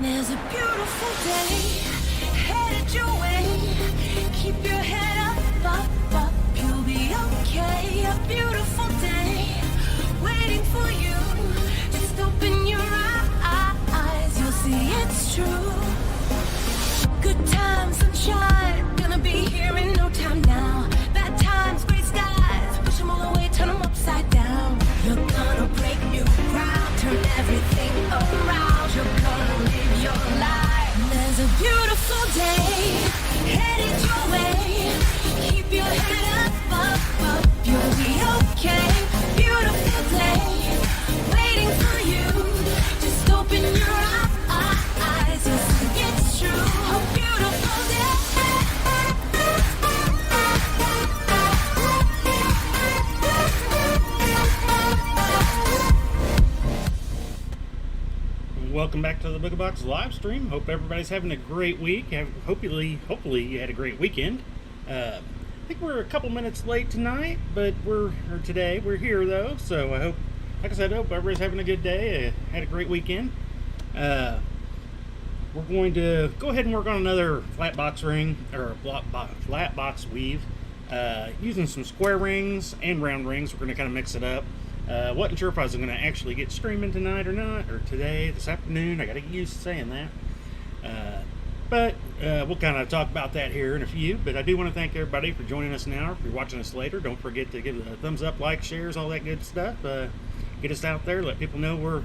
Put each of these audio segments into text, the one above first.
There's a beautiful day headed your way. Keep your head up, you'll be okay. A beautiful day waiting for you. Just open your eyes, you'll see it's true. Good times, sunshine, gonna be here in no time now. Bad times, gray skies, push them all away, turn them upside down. You're gonna break new ground, turn everything around. You're gonna live your life. There's a beautiful day headed your way. Keep your head up, you'll be okay. Beautiful day waiting for you. Just open your eyes, you'll see it's true. A beautiful day. Welcome back to the Booga Box live stream. Hope everybody's having a great week. Hopefully you had a great weekend. I think we're a couple minutes late tonight, but today we're here though. So I hope, like I said, I hope everybody's having a good day. Had a great weekend. We're going to go ahead and work on another flat box ring or flat box weave using some square rings and round rings. We're going to kind of mix it up. Wasn't sure if I was going to actually get streaming tonight or not, or today, this afternoon. I got to get used to saying that. But we'll kind of talk about that here in a few. But I do want to thank everybody for joining us now. If you're watching us later, don't forget to give it a thumbs up, like, shares, all that good stuff. Get us out there. Let people know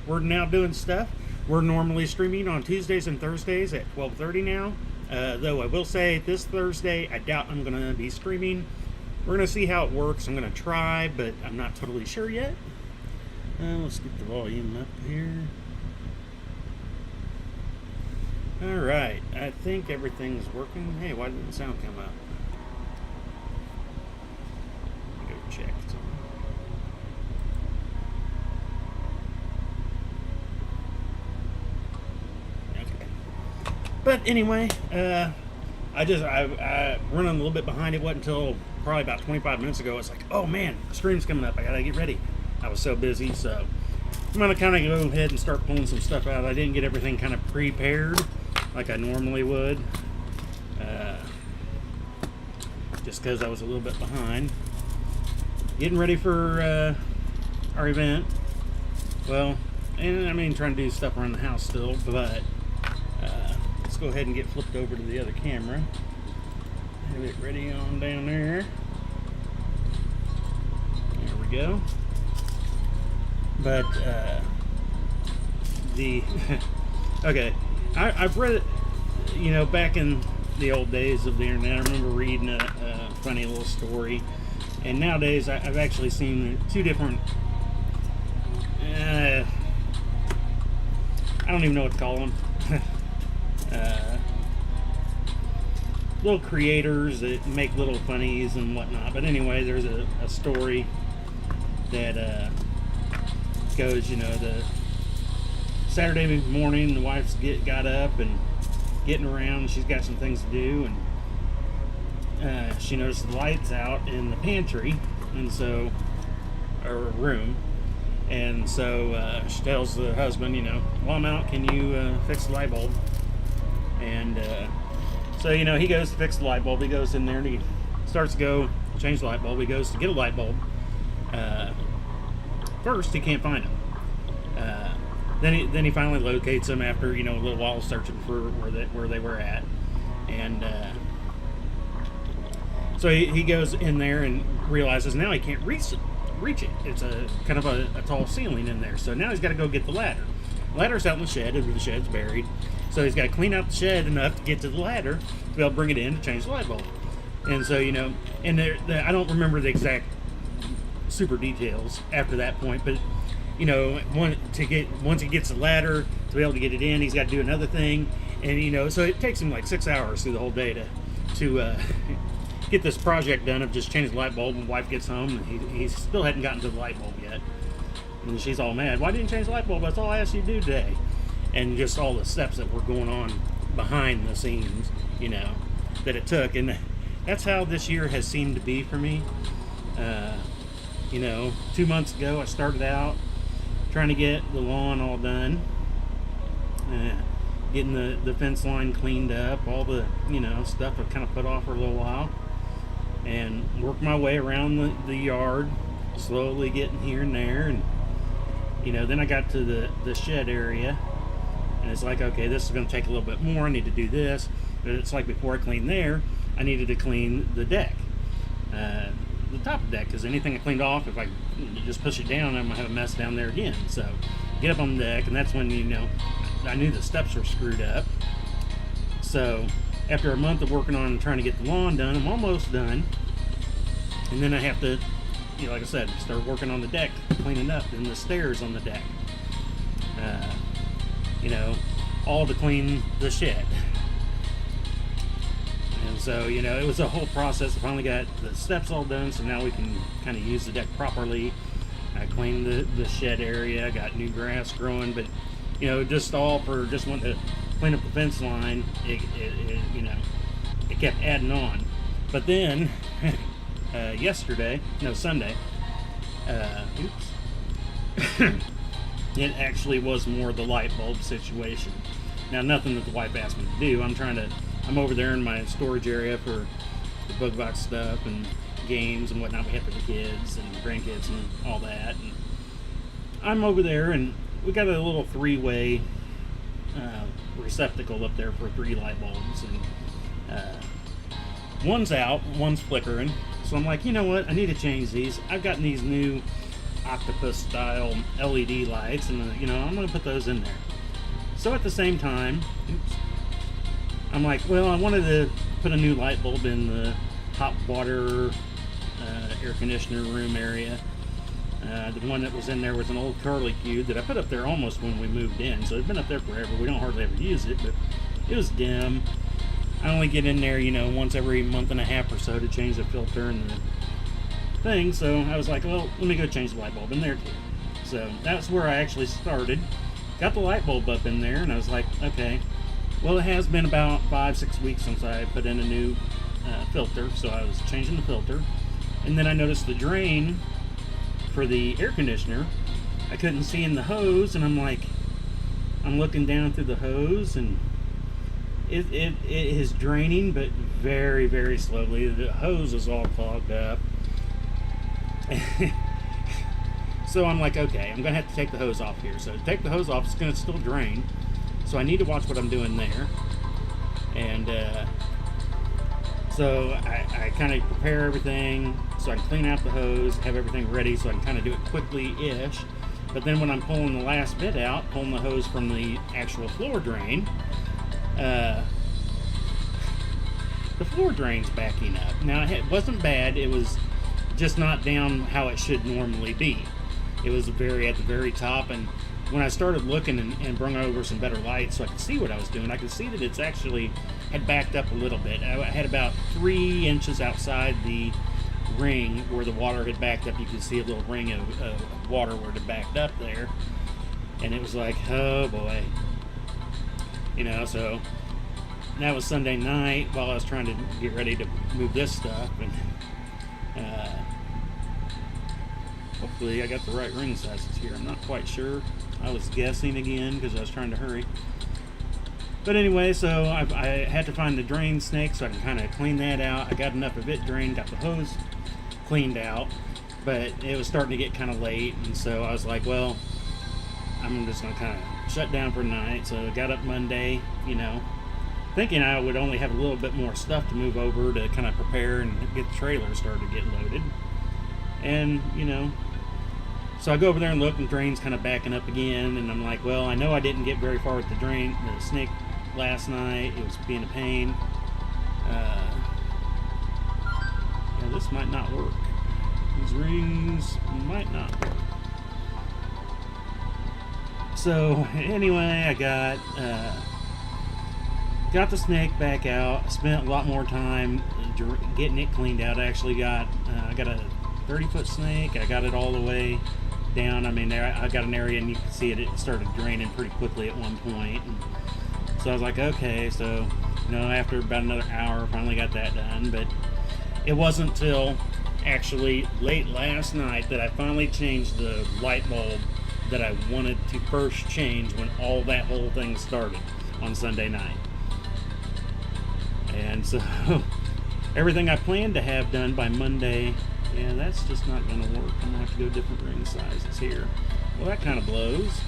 we're now doing stuff. We're normally streaming on Tuesdays and Thursdays at 12:30 now. Though I will say this Thursday, I doubt I'm going to be streaming. We're going to see how it works. I'm going to try, but I'm not totally sure yet. Let's get the volume up here. Alright, I think everything's working. Hey, why didn't the sound come up? Let me go check. Okay. But anyway, I run a little bit behind. It wasn't until probably about 25 minutes ago. It's like, oh man, the stream's coming up. I gotta get ready. I was so busy, so I'm gonna kind of go ahead and start pulling some stuff out. I didn't get everything kind of prepared like I normally would, just because I was a little bit behind. Getting ready for our event. Well, and I mean trying to do stuff around the house still, but let's go ahead and get flipped over to the other camera. Have it ready on down there. There we go. But okay, I've read it, back in the old days of the internet. I remember reading a funny little story, and nowadays I've actually seen two different. I don't even know what to call them. Little creators that make little funnies and whatnot. But anyway, there's a story that goes, the Saturday morning, the wife's got up and getting around. She's got some things to do, and she noticed the lights out in the pantry, and so, or room, and so she tells the husband, while I'm out, can you fix the light bulb? And so, he goes to fix the light bulb. He goes in there and he starts to go change the light bulb. He goes to get a light bulb. First, he can't find him. Then he finally locates them after, a little while searching for where they were at. And so he goes in there and realizes now he can't reach it. It's a kind of a tall ceiling in there. So now he's got to go get the ladder. The ladder's out in the shed, where the shed's buried. So he's got to clean out the shed enough to get to the ladder to be able to bring it in to change the light bulb. And so, and I don't remember the exact super details after that point, but, once he gets the ladder to be able to get it in, he's got to do another thing. And, so it takes him like 6 hours through the whole day to get this project done of just changing the light bulb. And wife gets home and he still hadn't gotten to the light bulb yet. And she's all mad. Why didn't you change the light bulb? That's all I asked you to do today. And just all the steps that were going on behind the scenes, that it took. And that's how this year has seemed to be for me. 2 months ago I started out trying to get the lawn all done. getting the fence line cleaned up, all the, stuff I've kind of put off for a little while, and work my way around the yard, slowly getting here and there. And then I got to the shed area, and it's like, okay, this is going to take a little bit more. I need to do this. But it's like, before I clean there, I needed to clean the deck, the top of the deck, because anything I cleaned off, if I just push it down, I'm going to have a mess down there again. So get up on the deck, and that's when, I knew the steps were screwed up. So after a month of working on trying to get the lawn done, I'm almost done. And then I have to, like I said, start working on the deck, cleaning up, and the stairs on the deck. All to clean the shed. And so, it was a whole process. I finally got the steps all done, so now we can kind of use the deck properly. I cleaned the shed area, got new grass growing, but, just all for just wanting to clean up the fence line. It kept adding on. But then, Sunday, it actually was more the light bulb situation. Now, nothing that the wife asked me to do. I'm over there in my storage area for the Booga box stuff and games and whatnot we have for the kids and grandkids and all that. And I'm over there, and we got a little three-way receptacle up there for 3 light bulbs, and one's out, one's flickering. So I'm like, you know what? I need to change these. I've gotten these new octopus-style LED lights, and I'm going to put those in there. So at the same time, I'm like, well, I wanted to put a new light bulb in the hot water air conditioner room area. The one that was in there was an old curlicue that I put up there almost when we moved in, so it's been up there forever. We don't hardly ever use it, but it was dim. I only get in there, once every month and a half or so to change the filter and the thing. So I was like, well, let me go change the light bulb in there too. So that's where I actually started. Got the light bulb up in there, and I was like, okay, well, it has been about 5-6 weeks since I put in a new filter, so I was changing the filter. And then I noticed the drain for the air conditioner, I couldn't see in the hose, and I'm looking down through the hose, and it is draining, but very, very slowly. The hose is all clogged up. So I'm like, okay, I'm gonna have to take the hose off here. So to take the hose off, it's gonna still drain. So I need to watch what I'm doing there. And so I kind of prepare everything so I can clean out the hose, have everything ready so I can kind of do it quickly-ish. But then when I'm pulling the last bit out, pulling the hose from the actual floor drain, the floor drain's backing up. Now, it wasn't bad. It was just not down how it should normally be. It was at the very top, and when I started looking and brought over some better lights so I could see what I was doing, I could see that it's actually had backed up a little bit. I had about 3 inches outside the ring where the water had backed up. You could see a little ring of water where it had backed up there, and it was like, oh boy. So that was Sunday night while I was trying to get ready to move this stuff, and hopefully I got the right ring sizes here. I'm not quite sure. I was guessing again because I was trying to hurry. But anyway, so I had to find the drain snake so I can kind of clean that out. I got enough of it drained, got the hose cleaned out, but it was starting to get kind of late, and so I was like, well, I'm just going to kind of shut down for the night. So I got up Monday, thinking I would only have a little bit more stuff to move over to kind of prepare and get the trailer started to get loaded. And, so I go over there and look, and the drain's kind of backing up again, and I'm like, well, I know I didn't get very far with the snake last night. It was being a pain. Yeah, this might not work. These rings might not work. So anyway, I got the snake back out. I spent a lot more time getting it cleaned out. I actually got a 30-foot snake. I got it all the way down. I mean, I got an area, and you can see it started draining pretty quickly at one point. And so I was like, okay, so after about another hour, I finally got that done. But it wasn't till actually late last night that I finally changed the light bulb that I wanted to first change when all that whole thing started on Sunday night. And so everything I planned to have done by Monday, yeah, that's just not going to work. I'm going to have to go different ring sizes here. Well, that kind of blows.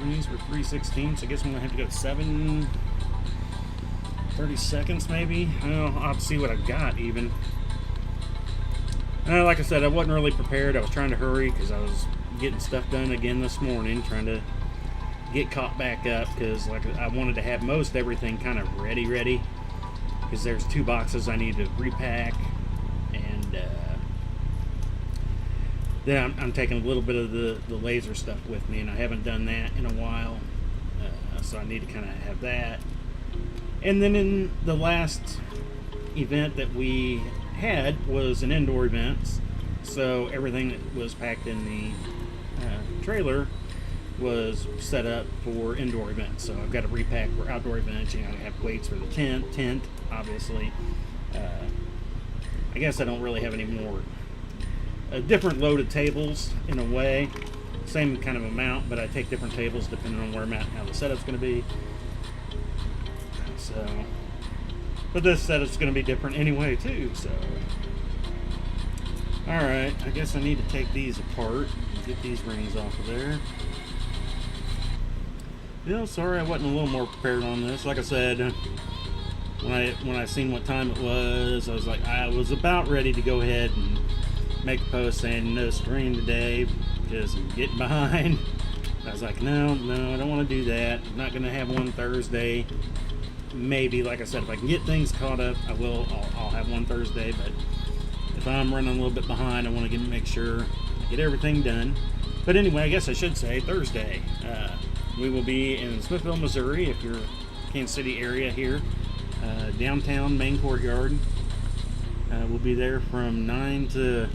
These were 3/16, I guess I'm going to have to go 7/32 maybe. I'll have to see what I've got even. Like I said, I wasn't really prepared. I was trying to hurry because I was getting stuff done again this morning, trying to get caught back up because like I wanted to have most everything kind of ready because there's 2 boxes I need to repack, and then I'm taking a little bit of the laser stuff with me, and I haven't done that in a while, so I need to kind of have that. And then in the last event that we had was an indoor event, so everything that was packed in the trailer was set up for indoor events. So I've got to repack for outdoor events. You know, I have weights for the tent obviously. I guess I don't really have any more different loaded tables in a way, same kind of amount, but I take different tables depending on where I'm at and how the setup's going to be. So, but this setup's going to be different anyway too. So, all right, I guess I need to take these apart and get these rings off of there. Yeah, sorry I wasn't a little more prepared on this. Like I said, when I seen what time it was, I was like, I was about ready to go ahead and make a post saying no stream today because I'm getting behind. I was like, no, I don't want to do that. I'm not going to have one Thursday. Maybe, like I said, if I can get things caught up, I will. I'll have one Thursday. But if I'm running a little bit behind, I want to make sure I get everything done. But anyway, I guess I should say Thursday. We will be in Smithville, Missouri, if you're Kansas City area here. Downtown main courtyard. We'll be there from 9 to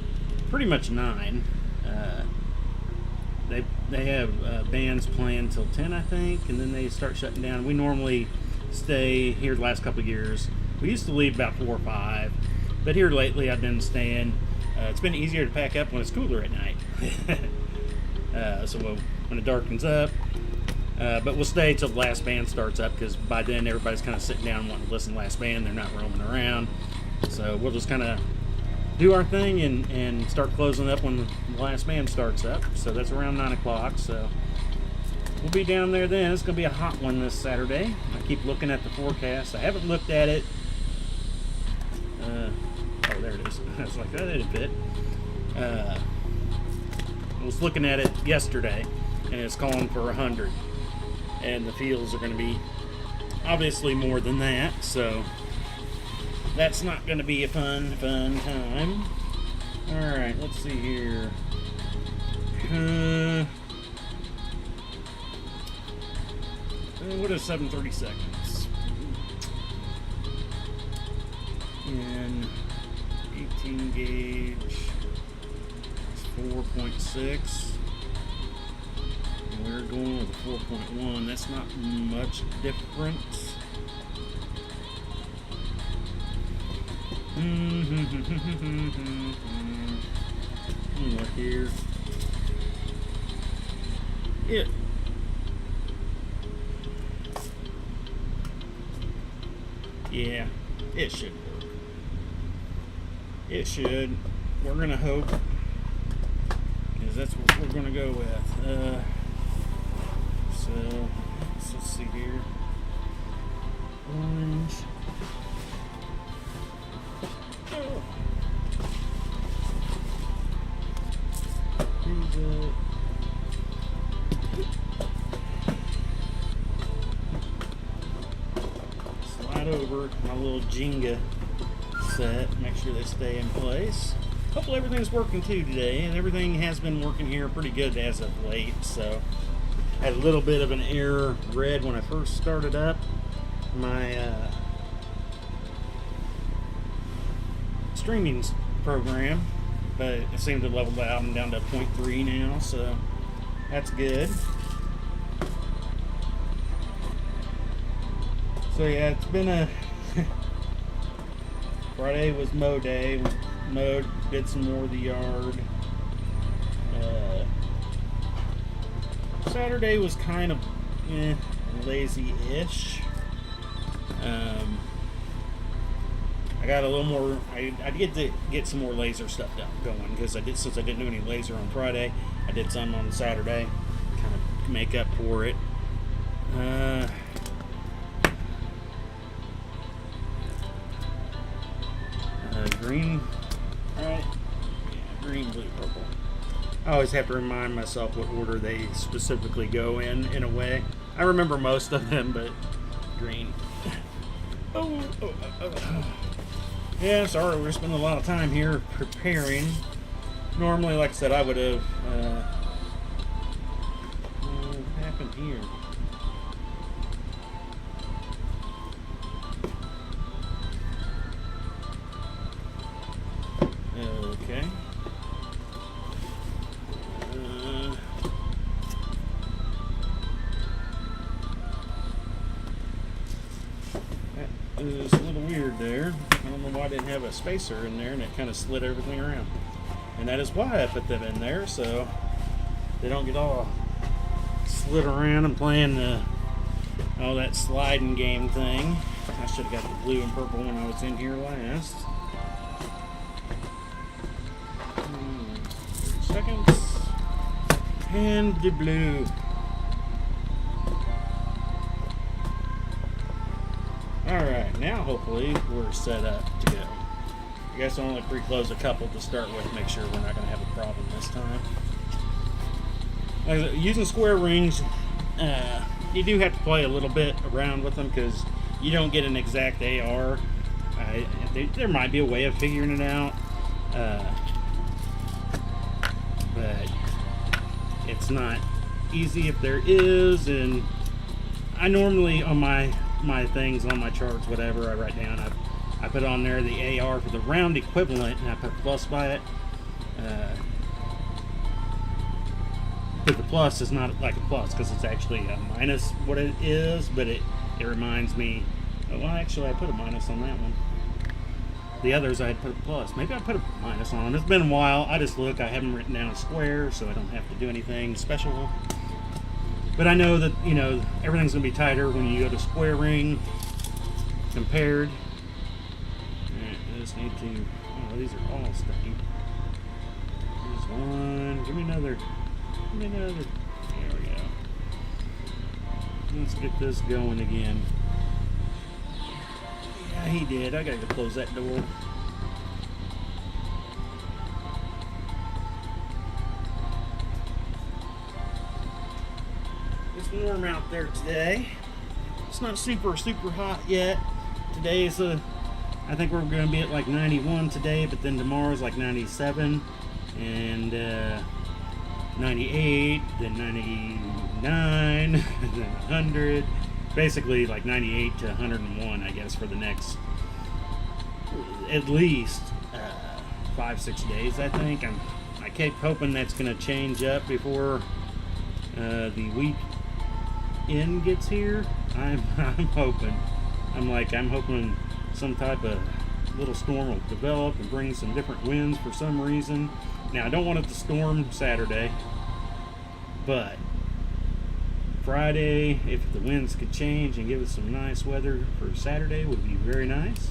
pretty much 9. They have bands playing till 10, I think, and then they start shutting down. We normally stay here the last couple of years. We used to leave about 4 or 5, but here lately I've been staying. It's been easier to pack up when it's cooler at night. So when it darkens up, but we'll stay till the last band starts up because by then everybody's kind of sitting down wanting to listen to the last band. They're not roaming around. So we'll just kind of do our thing and start closing up when the last band starts up. So that's around 9 o'clock. So we'll be down there then. It's going to be a hot one this Saturday. I keep looking at the forecast. I haven't looked at it. Oh, there it is. I was like, that didn't fit. I was looking at it yesterday, and it's calling for 100. And the fields are going to be obviously more than that. So that's not going to be a fun time. All right, let's see here. What is 7:30 seconds? And 18 gauge is 4.6. We're going with a 4.1. That's not much difference. Look here. Yeah, it should work. It should. We're gonna hope, because that's what we're gonna go with. So let's see here. Orange. Oh. Slide over my little Jenga set, make sure they stay in place. Hopefully everything's working too today, and everything has been working here pretty good as of late. So I had a little bit of an error read when I first started up my streaming program, but it seemed to level out. I'm down to 0.3 now, so that's good. So yeah, it's been a Friday was mow day. Mowed, did some more of the yard. Saturday was kind of lazy-ish. I got a little more. I get to get some more laser stuff going because since I didn't do any laser on Friday, I did some on Saturday, kind of make up for it. Green, right? Yeah, green, blue, purple. I always have to remind myself what order they specifically go in a way. I remember most of them, but green. Yeah, sorry, we're spending a lot of time here preparing. Normally, like I said, I would have. What happened here? Okay. That is a little weird there. I don't know why I didn't have a spacer in there, and it kind of slid everything around. And that is why I put them in there, so they don't get all slid around and playing all that sliding game thing. I should have got the blue and purple when I was in here last. 30 seconds. And the blue. Alright, now hopefully we're set up to go. I guess I'll only pre-close a couple to start with, make sure we're not going to have a problem this time. Using square rings, you do have to play a little bit around with them because you don't get an exact AR. There might be a way of figuring it out, but it's not easy if there is. And I normally, on my things, on my charts, whatever I write down, I put on there the AR for the round equivalent, and I put plus by it. But the plus is not like a plus because it's actually a minus what it is, but it reminds me, well, actually I put a minus on that one. The others I had put a plus. Maybe I put a minus on them. It's been a while. I just look. I haven't written down a square, so I don't have to do anything special. But I know that, everything's going to be tighter when you go to square ring compared. Alright, I just need to... Oh, these are all sticky. Here's one. Give me another. Give me another. There we go. Let's get this going again. Yeah, he did. I gotta go close that door. It's warm out there today. It's not super hot yet. Today is I think we're gonna be at like 91 today, but then tomorrow's like 97 and 98, then 99, then 100. Basically like 98 to 101, I guess, for the next at least 5-6 days. I think I keep hoping that's going to change up before the weekend gets here. I'm hoping. I'm hoping some type of little storm will develop and bring some different winds for some reason. Now I don't want it to storm Saturday, but Friday, if the winds could change and give us some nice weather for Saturday, would be very nice.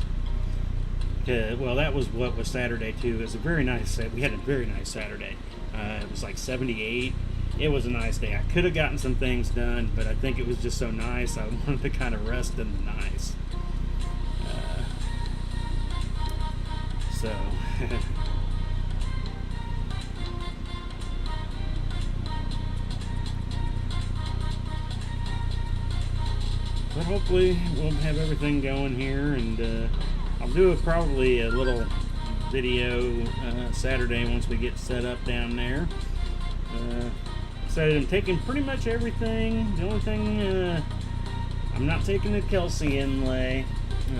Well, that was what was Saturday too. It was a very nice. We had a very nice Saturday. It was like 78. It was a nice day. I could have gotten some things done, but I think it was just so nice. I wanted to kind of rest in the nice. So. But hopefully we'll have everything going here, and I'll do probably a little video Saturday once we get set up down there. So I'm taking pretty much everything. The only thing I'm not taking the Kelsey inlay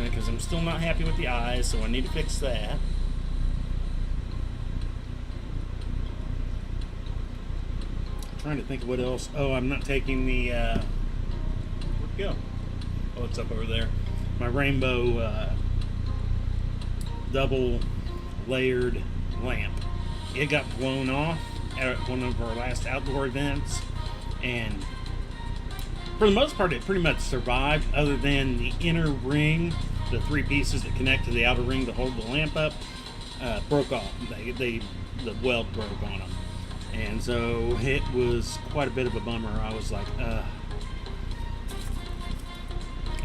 because I'm still not happy with the eyes, so I need to fix that. Trying to think of what else. Oh, I'm not taking the where'd it go? Oh, it's up over there. My rainbow double layered lamp. It got blown off at one of our last outdoor events, and for the most part, it pretty much survived, other than the inner ring, the three pieces that connect to the outer ring to hold the lamp up, broke off. The weld broke on them. And so it was quite a bit of a bummer. I was like,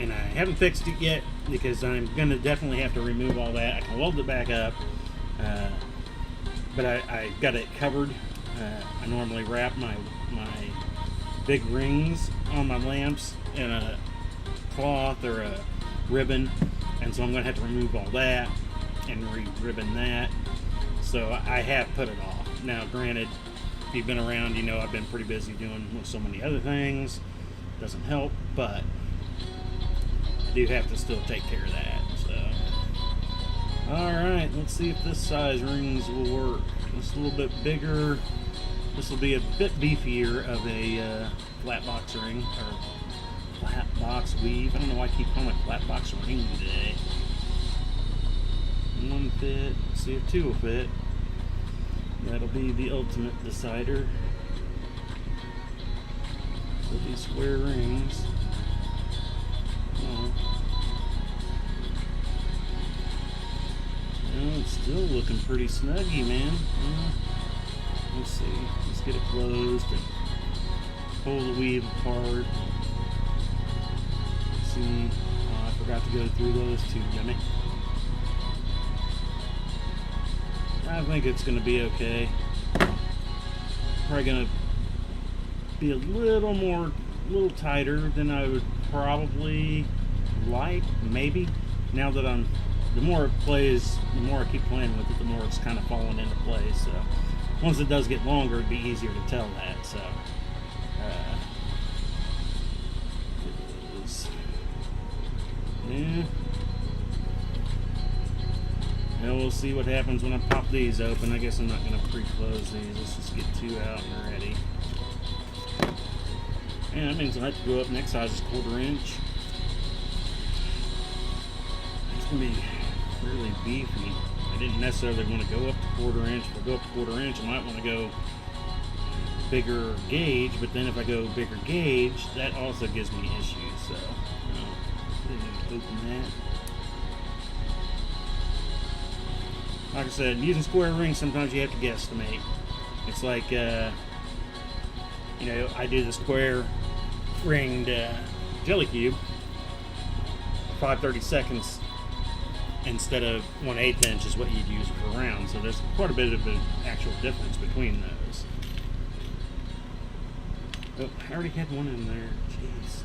and I haven't fixed it yet because I'm going to definitely have to remove all that. I can weld it back up, but I got it covered. I normally wrap my big rings on my lamps in a cloth or a ribbon, and so I'm going to have to remove all that and re-ribbon that. So I have put it off. Now, granted, if you've been around, you know I've been pretty busy doing so many other things. Doesn't help, but I do have to still take care of that. So, alright, let's see if this size rings will work. It's a little bit bigger. This will be a bit beefier of a flat box ring, or flat box weave. I don't know why I keep calling it flat box ring today. One fit, let's see if two will fit. That'll be the ultimate decider. So these square rings. Oh. Well, it's still looking pretty snuggy, man. Let's see. Let's get it closed and pull the weave apart. Let's see. Oh, I forgot to go through those too, Jimmy. I think it's going to be okay. Probably going to be a little tighter than I would probably like, maybe. Now that the more it plays, the more I keep playing with it, the more it's kind of falling into place. So once it does get longer, it'd be easier to tell that. So yeah. Now we'll see what happens when I pop these open. I guess I'm not going to pre-close these. Let's just get two out and ready. And that means I have to go up. Next size is 1/4 inch. It's going to be really beefy. I didn't necessarily want to go up to 1/4 inch. If I go up to 1/4 inch, I might want to go bigger gauge. But then if I go bigger gauge, that also gives me issues. So, open that. Like I said, using square rings, sometimes you have to guesstimate. It's like, you know, I do the square ringed jelly cube 5/32 instead of 1/8 inch is what you'd use for round. So there's quite a bit of an actual difference between those. Oh, I already had one in there. Jeez.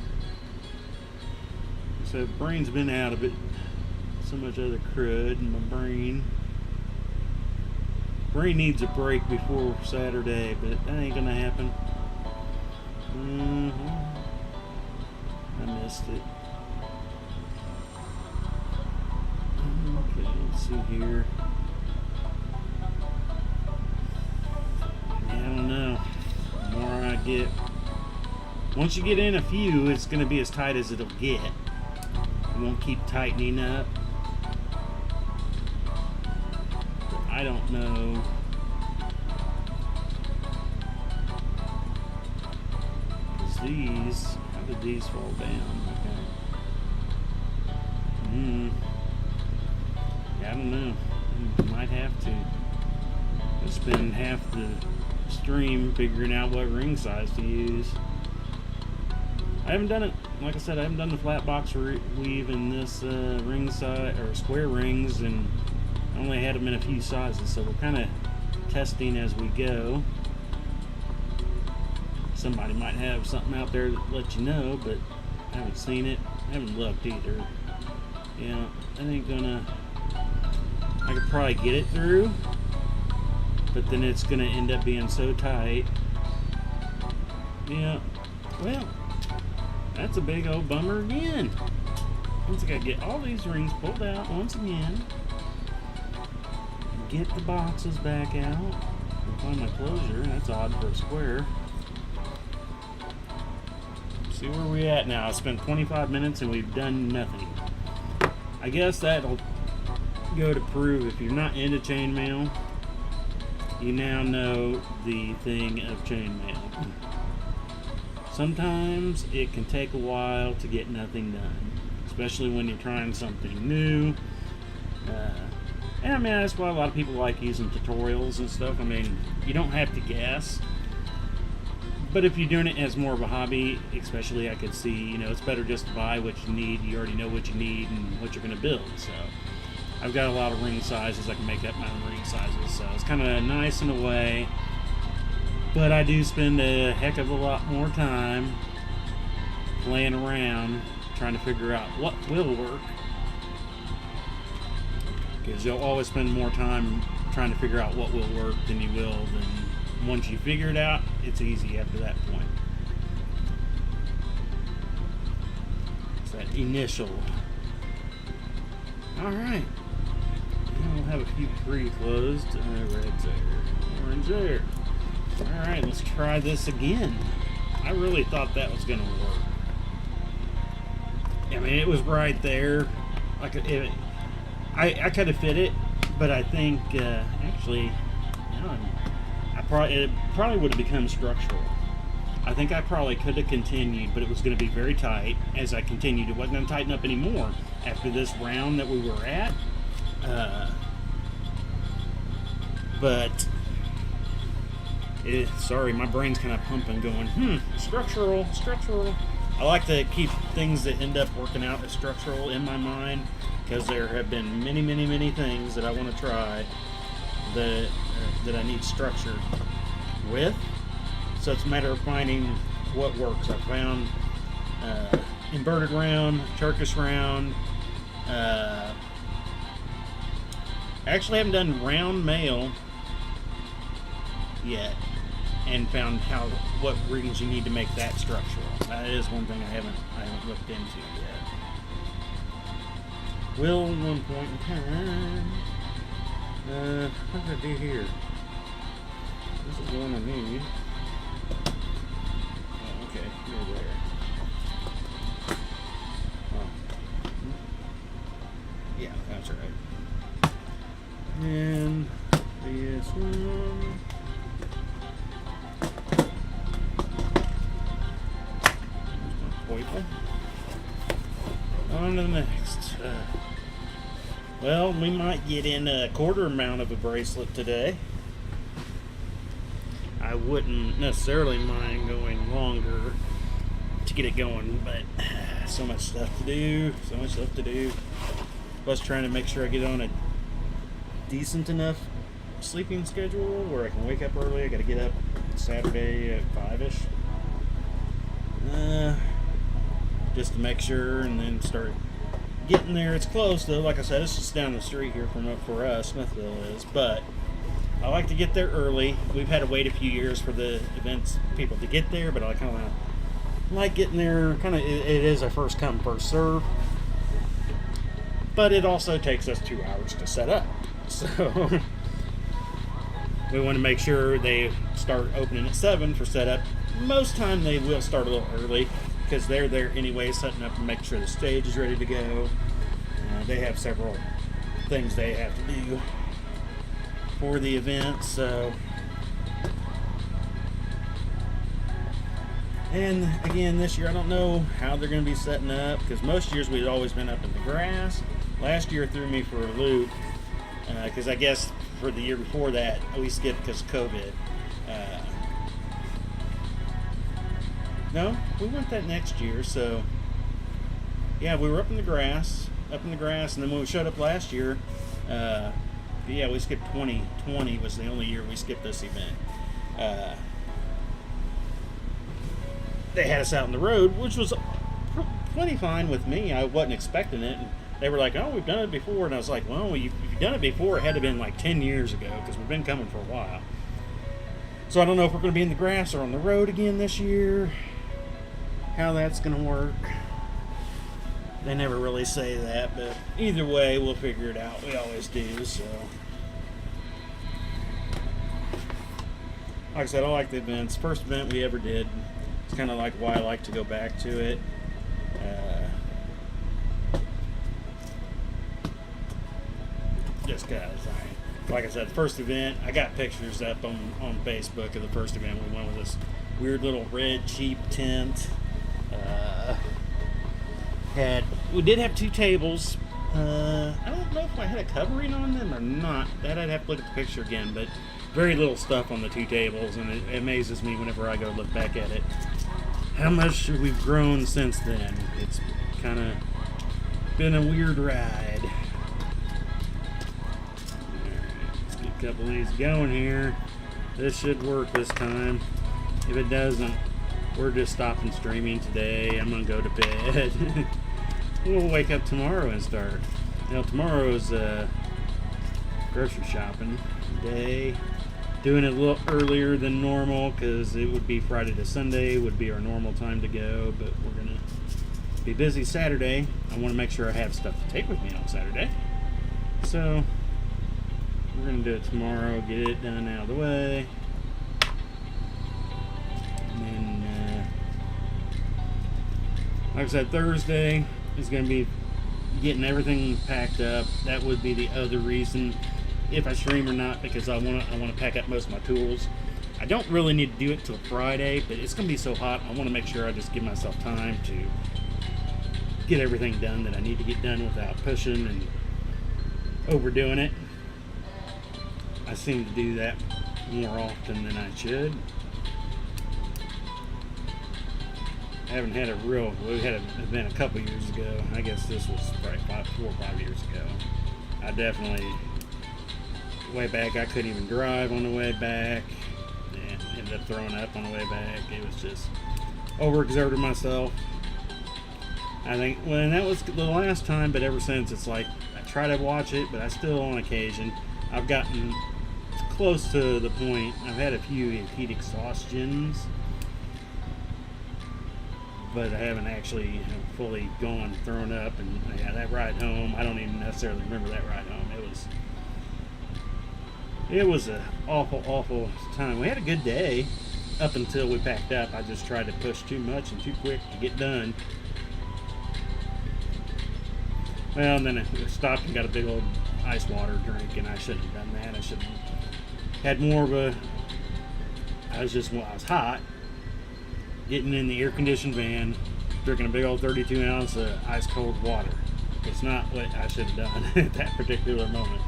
So brain's been out of it. So much other crud in my brain. Brain needs a break before Saturday, but that ain't gonna happen. I missed it. Okay, let's see here. Yeah, I don't know. The more I get, once you get in a few, it's gonna be as tight as it'll get. It won't keep tightening up. I don't know. Because these, how did these fall down? Okay. Yeah, I don't know. Might have to. I'll spend half the stream figuring out what ring size to use. I haven't done it, like I said, I haven't done the flat box weave in this ring size, or square rings, and I only had them in a few sizes, so we're kind of testing as we go. Somebody might have something out there that lets you know, but I haven't seen it. I haven't looked either. Yeah, that ain't gonna... I could probably get it through, but then it's gonna end up being so tight. Yeah, well, that's a big old bummer again. Once I gotta get all these rings pulled out once again. Get the boxes back out and find my closure. That's odd for a square. See where we're at now. I spent 25 minutes and we've done nothing. I guess that'll go to prove if you're not into chainmail, you now know the thing of chainmail. sometimes it can take a while to get nothing done, especially when you're trying something new. And I mean, that's why a lot of people like using tutorials and stuff. I mean, you don't have to guess. But if you're doing it as more of a hobby, especially, I could see, it's better just to buy what you need. You already know what you need and what you're going to build. So I've got a lot of ring sizes. I can make up my own ring sizes. So it's kind of nice in a way. But I do spend a heck of a lot more time playing around, trying to figure out what will work. Because you'll always spend more time trying to figure out what will work than you will. Then once you figure it out, it's easy after that point. It's that initial. Alright. We'll have a few pre-closed. Red's there. Orange there. Alright, let's try this again. I really thought that was going to work. I mean, it was right there. I could have fit it, but I think actually, it probably would have become structural. I think I probably could have continued, but it was going to be very tight as I continued. It wasn't going to tighten up anymore after this round that we were at. Sorry, my brain's kind of pumping, going, structural. I like to keep things that end up working out as structural in my mind, because there have been many things that I want to try that I need structure with. So it's a matter of finding what works. I found inverted round, Turkish round. I actually haven't done round mail yet, and found what rings you need to make that structural. That is one thing I haven't looked into yet. Will, one point in time. What did I do here? This is the one I need. Oh, okay, you're there. Oh. Yeah, that's right. And this one. On to the next. Well, we might get in a quarter amount of a bracelet today. I wouldn't necessarily mind going longer to get it going, but so much stuff to do. Plus trying to make sure I get on a decent enough sleeping schedule where I can wake up early. I gotta get up Saturday at 5-ish. Just to make sure, and then start getting there. It's close though. Like I said, it's just down the street here for us, Smithville is. But I like to get there early. We've had to wait a few years for the events people to get there, but I kind of like getting there. Kind of, it is a first come first serve. But it also takes us 2 hours to set up, so we want to make sure they start opening at 7 for setup. Most time they will start a little early, because they're there anyway, setting up and making sure the stage is ready to go. They have several things they have to do for the event, so. And again, this year I don't know how they're going to be setting up, because most years we've always been up in the grass. Last year threw me for a loop, because I guess for the year before that we skipped because of COVID. No, we went that next year, so yeah, we were up in the grass, and then when we showed up last year, yeah, we skipped 2020 was the only year we skipped this event. They had us out on the road, which was plenty fine with me. I wasn't expecting it, and they were like, oh, we've done it before, and I was like, well, if you've done it before, it had to have been like 10 years ago, because we've been coming for a while. So I don't know if we're going to be in the grass or on the road again this year. How that's going to work. They never really say that, but either way, we'll figure it out. We always do, so. Like I said, I like the events. First event we ever did. It's kind of like why I like to go back to it. Just because, like I said, the first event, I got pictures up on Facebook of the first event. We went with this weird little red cheap tent. We did have 2 tables. I don't know if I had a covering on them or not. That I'd have to look at the picture again, but very little stuff on the 2 tables, and it amazes me whenever I go look back at it how much we've grown since then. It's kind of been a weird ride. Let's get a couple of these going here. This should work this time. If it doesn't, we're just stopping streaming today. I'm gonna go to bed. We'll wake up tomorrow and start. Tomorrow's grocery shopping day. Doing it a little earlier than normal because it would be Friday to Sunday would be our normal time to go, but we're gonna be busy Saturday. I want to make sure I have stuff to take with me on Saturday, so we're gonna do it tomorrow. Get it done out of the way, and then, like I said, Thursday is gonna be getting everything packed up. That would be the other reason if I stream or not, because I want to pack up most of my tools. I don't really need to do it till Friday, but it's going to be so hot. I want to make sure I just give myself time to get everything done that I need to get done without pushing and overdoing it. I seem to do that more often than I should. I haven't had we had an event a couple years ago. I guess this was probably 4 or 5 years ago. I definitely, way back, I couldn't even drive on the way back, and ended up throwing up on the way back. It was just overexerted myself. I think, well, and that was the last time, but ever since, it's like I try to watch it, but I still, on occasion, I've gotten close to the point. I've had a few heat exhaustions, but I haven't actually fully thrown up. And yeah, that ride home, I don't even necessarily remember that ride home. It was an awful time. We had a good day up until we packed up. I just tried to push too much and too quick to get done. Well, and then I stopped and got a big old ice water drink, and I shouldn't have done that. I should have had more of a, I was hot, getting in the air-conditioned van, drinking a big old 32 ounce of ice cold water. It's not what I should have done at that particular moment.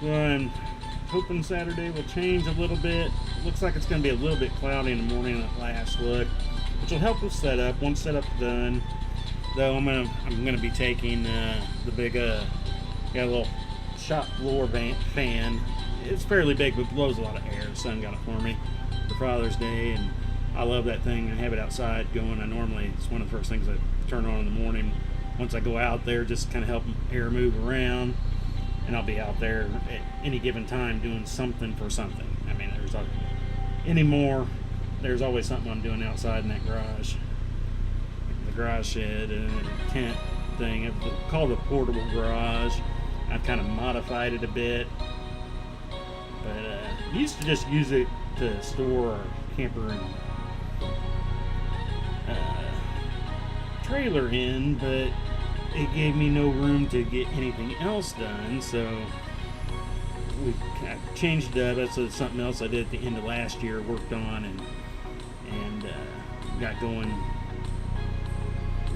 So I'm hoping Saturday will change a little bit. Looks like it's going to be a little bit cloudy in the morning at last look, which will help with setup. Once setup's done, though, I'm gonna be taking the big got a little shop floor fan. It's fairly big, but blows a lot of air. The son got it for me for Father's Day, and I love that thing. I have it outside going. It's one of the first things I turn on in the morning. Once I go out there, just kind of help air move around. And I'll be out there at any given time doing something for something. I mean, there's always something I'm doing outside in that garage. The garage shed and tent thing. It's called a portable garage. I've kind of modified it a bit. But I used to just use it to store our camper and trailer in, but it gave me no room to get anything else done, so I changed it up. That's something else I did at the end of last year, worked on and got going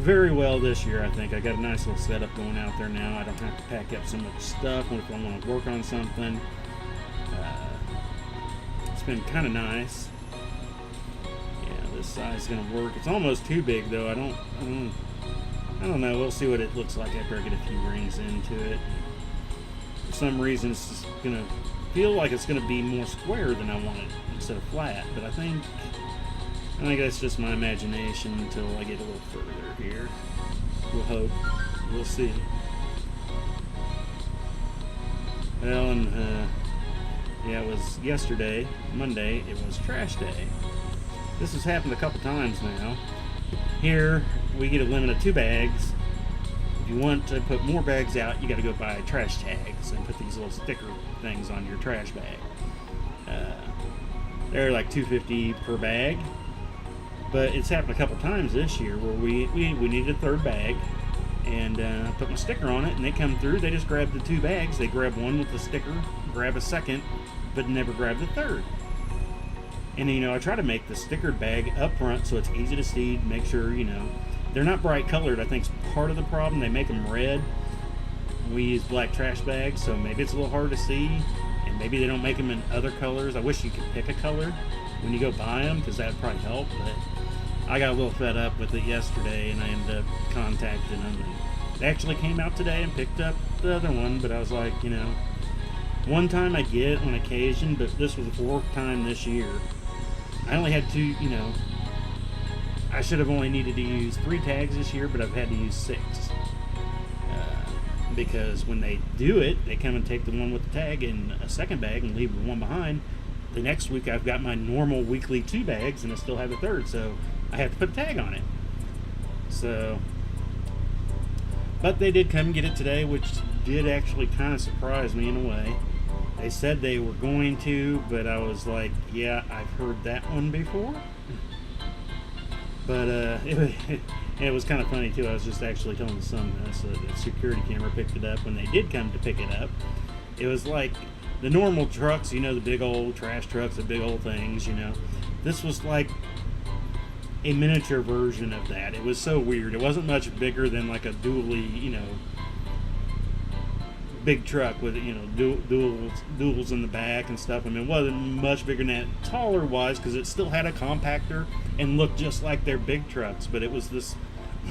very well this year. I think I got a nice little setup going out there now. I don't have to pack up so much stuff if I want to work on something. It's been kind of nice. Yeah, this size is going to work. It's almost too big though. I don't know. We'll see what it looks like after I get a few rings into it. For some reason, it's just going to feel like it's going to be more square than I want it instead of flat. But I think that's just my imagination until I get a little further here. We'll hope. We'll see. Well, and yeah, it was yesterday, Monday. It was trash day. This has happened a couple times now. Here, we get a limit of 2 bags. If you want to put more bags out, you got to go buy trash tags and put these little sticker things on your trash bag. They're like $2.50 per bag. But it's happened a couple times this year where we needed a 3rd bag, and put my sticker on it, and they come through. They just grab the 2 bags. They grab one with the sticker grab a second, but never grab the third. And I try to make the stickered bag up front so it's easy to see. Make sure they're not bright colored. I think it's part of the problem. They make them red. We use black trash bags, so maybe it's a little hard to see. And maybe they don't make them in other colors. I wish you could pick a color when you go buy them, because that would probably help. But I got a little fed up with it yesterday, and I ended up contacting them. And they actually came out today and picked up the other one, but I was like, one time I get on occasion, but this was the fourth time this year. I only had two, I should have only needed to use 3 tags this year, but I've had to use 6. Because when they do it, they come and take the one with the tag in a second bag and leave the one behind. The next week I've got my normal weekly 2 bags and I still have a third, so I have to put a tag on it. So, but they did come and get it today, which did actually kind of surprise me in a way. They said they were going to, but I was like, yeah, I've heard that one before. But it was kind of funny too. I was just actually telling the son this. The security camera picked it up when they did come to pick it up. It was like the normal trucks, the big old trash trucks, the big old things, This was like a miniature version of that. It was so weird. It wasn't much bigger than like a dually, big truck with duals in the back and stuff. I mean, it wasn't much bigger than that. Taller wise, because it still had a compactor and looked just like their big trucks, but it was this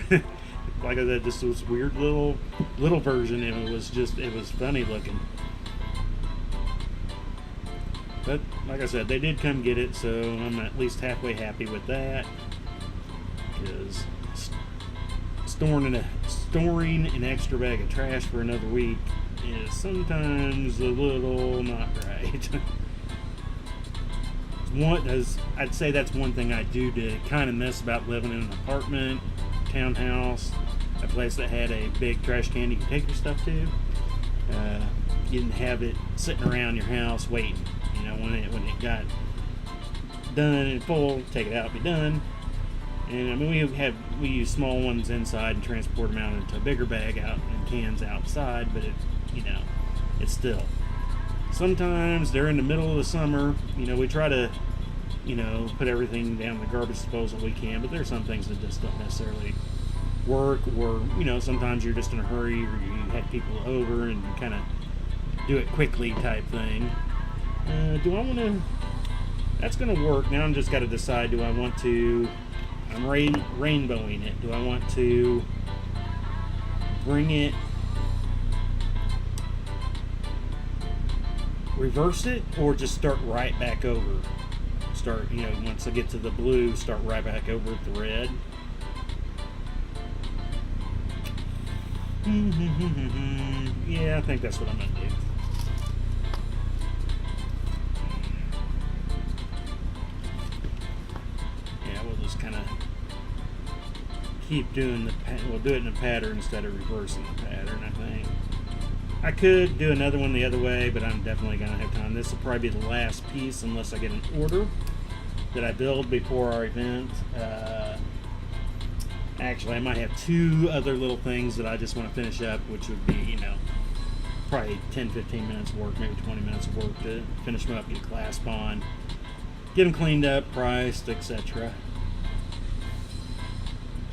like I said, just this weird little version, and it was funny looking. But like I said, they did come get it, so I'm at least halfway happy with that, because storing an extra bag of trash for another week is sometimes a little not right. I'd say that's one thing I do to kind of miss about living in an apartment, townhouse, a place that had a big trash can you could take your stuff to. You didn't have it sitting around your house waiting. When it got done and full, take it out, be done. And I mean, we use small ones inside and transport them out into a bigger bag out in cans outside, but it's still. Sometimes during the middle of the summer, we try to, put everything down the garbage disposal we can, but there's some things that just don't necessarily work, or, sometimes you're just in a hurry, or you had people over and you kind of do it quickly type thing. Do I want to, that's going to work. Now I'm just got to decide, do I want to, I'm rainbowing it. Do I want to bring it, reverse it, or just start right back over? Start, once I get to the blue, start right back over with the red. Yeah, I think that's what I'm going to do. Yeah, we'll just kind of keep doing we'll do it in a pattern instead of reversing the pattern, I think. I could do another one the other way, but I'm definitely going to have time. This will probably be the last piece unless I get an order that I build before our event. Actually, I might have 2 other little things that I just want to finish up, which would be, probably 10-15 minutes of work, maybe 20 minutes of work to finish them up, get a clasp on, get them cleaned up, priced, etc.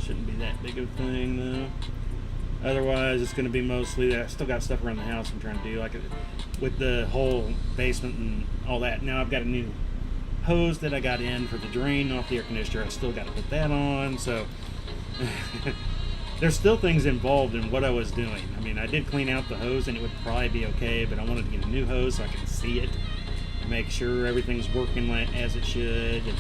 Shouldn't be that big of a thing, though. Otherwise, it's going to be mostly, I still got stuff around the house I'm trying to do, like with the whole basement and all that. Now I've got a new hose that I got in for the drain off the air conditioner. I still got to put that on, so there's still things involved in what I was doing. I mean, I did clean out the hose and it would probably be okay, but I wanted to get a new hose so I can see it and make sure everything's working as it should. And,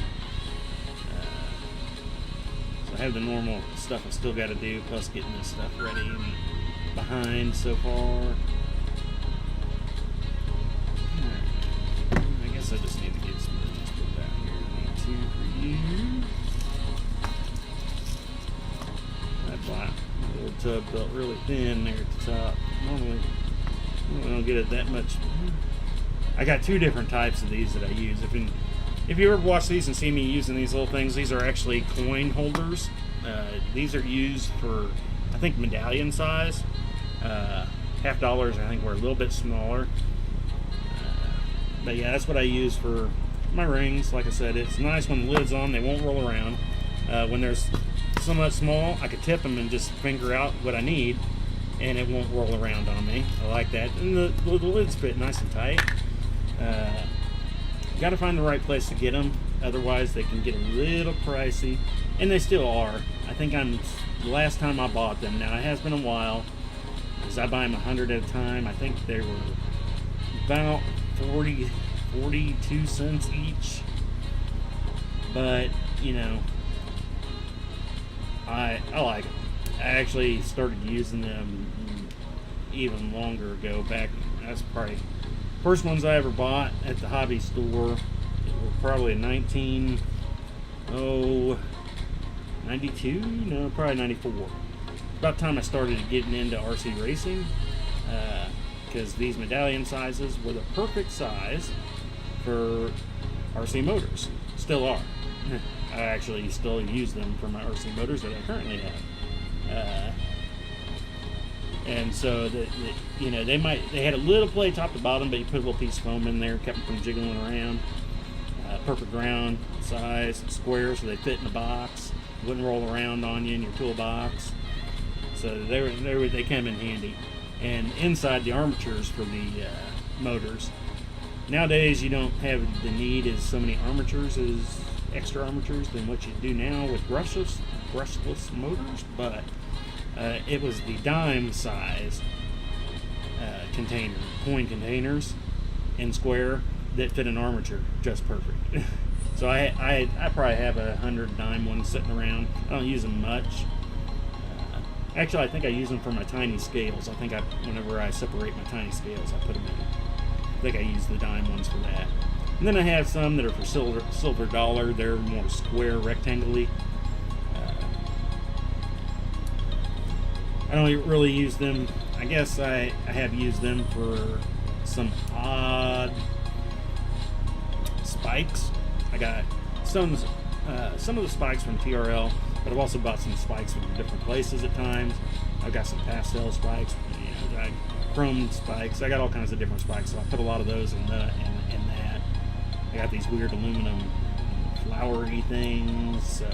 so I have the normal stuff I still got to do, plus getting this stuff ready and behind so far. I guess I just need to get some of these put back here. I need 2 for you. That black little tub felt really thin there at the top. Normally, I don't get it that much. I got 2 different types of these that I use. If you ever watch these and see me using these little things, these are actually coin holders. These are used for, I think, medallion size. $50, I think, were a little bit smaller. But yeah, that's what I use for my rings. Like I said, it's nice when the lid's on, they won't roll around. When there's somewhat small, I could tip them and just finger out what I need, and it won't roll around on me. I like that. And the lids fit nice and tight. Got to find the right place to get them, otherwise they can get a little pricey, and they still are. I think the last time I bought them, now it has been a while, because I buy them 100 at a time. I think they were about 42 cents each, but you know, I like them. I actually started using them even longer ago. Back, that's probably first ones I ever bought at the hobby store. It were probably 92? No, probably 94. About the time I started getting into RC racing, because these medallion sizes were the perfect size for RC motors. Still are. I actually still use them for my RC motors that I currently have. And so they had a little play top to bottom, but you put a little piece of foam in there, kept them from jiggling around. Perfect round size, square, so they fit in the box, wouldn't roll around on you in your toolbox. So they came in handy. And inside the armatures for the motors. Nowadays, you don't have the need as so many armatures as extra armatures than what you do now with brushless motors, but it was the dime size container, coin containers in square that fit an armature just perfect. So I probably have 100 dime ones sitting around. I don't use them much. Actually, I think I use them for my tiny scales. I think whenever I separate my tiny scales, I put them in. I think I use the dime ones for that. And then I have some that are for silver dollar. They're more square, rectangle-y. I don't really use them. I guess I have used them for some odd spikes. I got some of the spikes from TRL, but I've also bought some spikes from different places at times. I've got some pastel spikes, chrome spikes. I got all kinds of different spikes, so I put a lot of those in that. I got these weird aluminum flowery things, so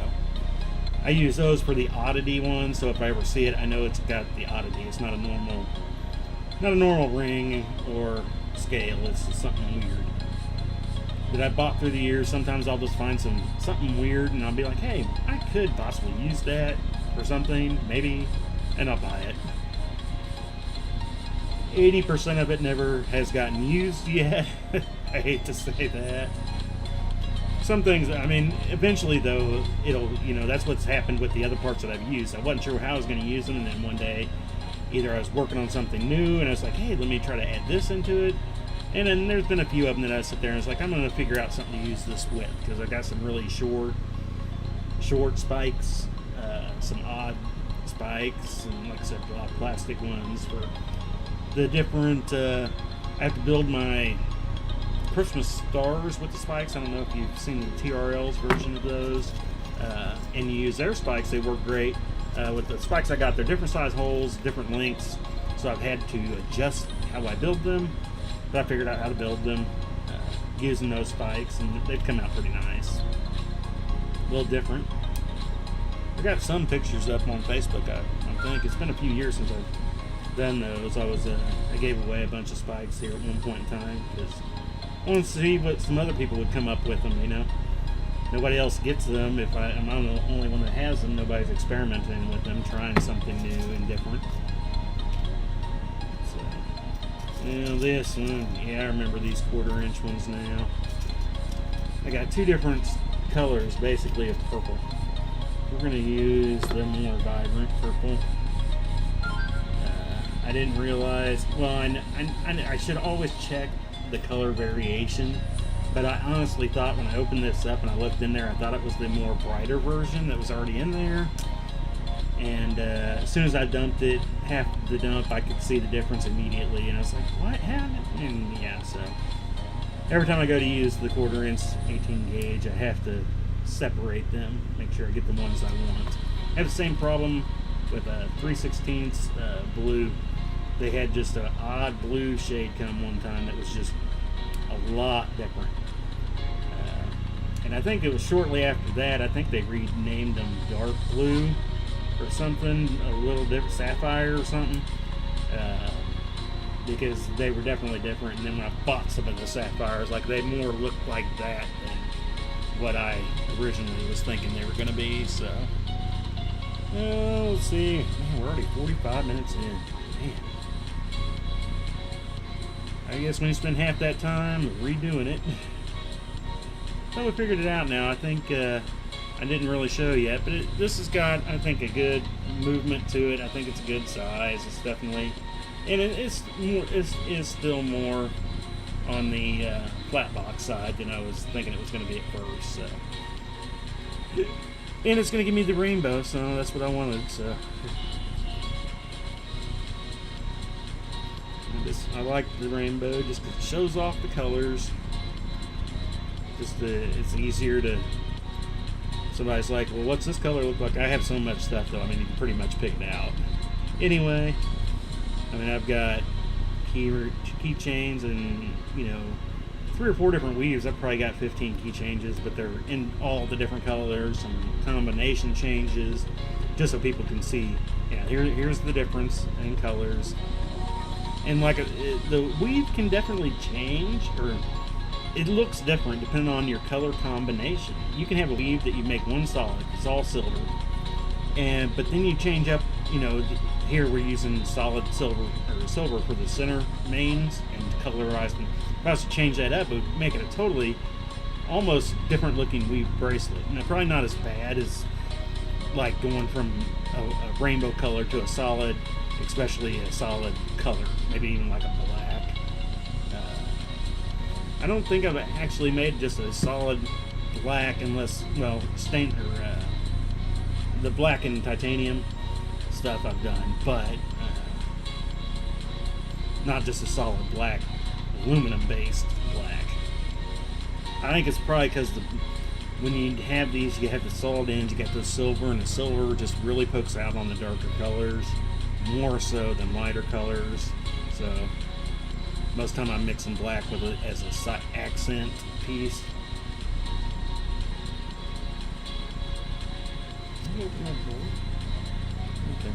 I use those for the oddity ones. So if I ever see it, I know it's got the oddity. It's not a normal ring or scale. It's something weird that I bought through the years. Sometimes I'll just find something weird, and I'll be like, hey, I could possibly use that for something, maybe, and I'll buy it. 80% of it never has gotten used yet. I hate to say that. Some things, I mean, eventually though, it'll, that's what's happened with the other parts that I've used. I wasn't sure how I was going to use them, and then one day, either I was working on something new, and I was like, hey, let me try to add this into it. And then there's been a few of them that I sit there and it's like, I'm going to figure out something to use this with, because I got some really short spikes, some odd spikes, and like I said, a lot of plastic ones for the different. I have to build my Christmas stars with the spikes. I don't know if you've seen the TRL's version of those, and you use their spikes. They work great. With the spikes I got, they're different size holes, different lengths, so I've had to adjust how I build them. But I figured out how to build them using those spikes, and they've come out pretty nice. A little different. I got some pictures up on Facebook. I think it's been a few years since I've done those. I gave away a bunch of spikes here at one point in time because I wanted to see what some other people would come up with them. Nobody else gets them. If I'm the only one that has them, nobody's experimenting with them, trying something new and different. This one, I remember these 1/4-inch ones now. I got two different colors, basically, of purple. We're going to use the more vibrant purple. I didn't realize, I should always check the color variation, but I honestly thought when I opened this up and I looked in there, I thought it was the more brighter version that was already in there. And as soon as I dumped it, half the dump, I could see the difference immediately. And I was like, what happened? And yeah, so every time I go to use the 1/4-inch 18 gauge, I have to separate them, make sure I get the ones I want. I have the same problem with a 3/16 blue. They had just an odd blue shade come one time that was just a lot different. And I think it was shortly after that, I think they renamed them Dark Blue or something, a little different, Sapphire or something, because they were definitely different. And then when I bought some of the Sapphires, like they more looked like that than what I originally was thinking they were going to be. So, let's see. Man, we're already 45 minutes in. Man. I guess when you spend half that time redoing it. So we figured it out now. I think I didn't really show yet, but this has got, I think, a good movement to it. I think it's a good size. It's definitely, and it's still more on the flat box side than I was thinking it was going to be at first. So, and it's going to give me the rainbow, so that's what I wanted. So. I like the rainbow just 'cause it shows off the colors. It's easier to. Somebody's like, well, what's this color look like? I have so much stuff though. I mean, you can pretty much pick it out. Anyway, I mean, I've got keychains and 3 or 4 different weaves. I've probably got 15 key changes, but they're in all the different colors, some combination changes, just so people can see. Yeah, here's the difference in colors. And like the weave can definitely change, or it looks different depending on your color combination. You can have a weave that you make one solid, it's all silver, but then you change up. Here we're using solid silver or silver for the center mains and colorized. And if I was to change that up, it would make it a totally, almost different looking weave bracelet. Now, probably not as bad as like going from a rainbow color to a solid. Especially a solid color, maybe even like a black. I don't think I've actually made just a solid black unless, well, stain or the black and titanium stuff I've done, but not just a solid black, aluminum based black. I think it's probably because when you have these, you have the solid ends, you got the silver, and the silver just really pokes out on the darker colors. More so than lighter colors, so most time I'm mixing black with it as a accent piece. Okay.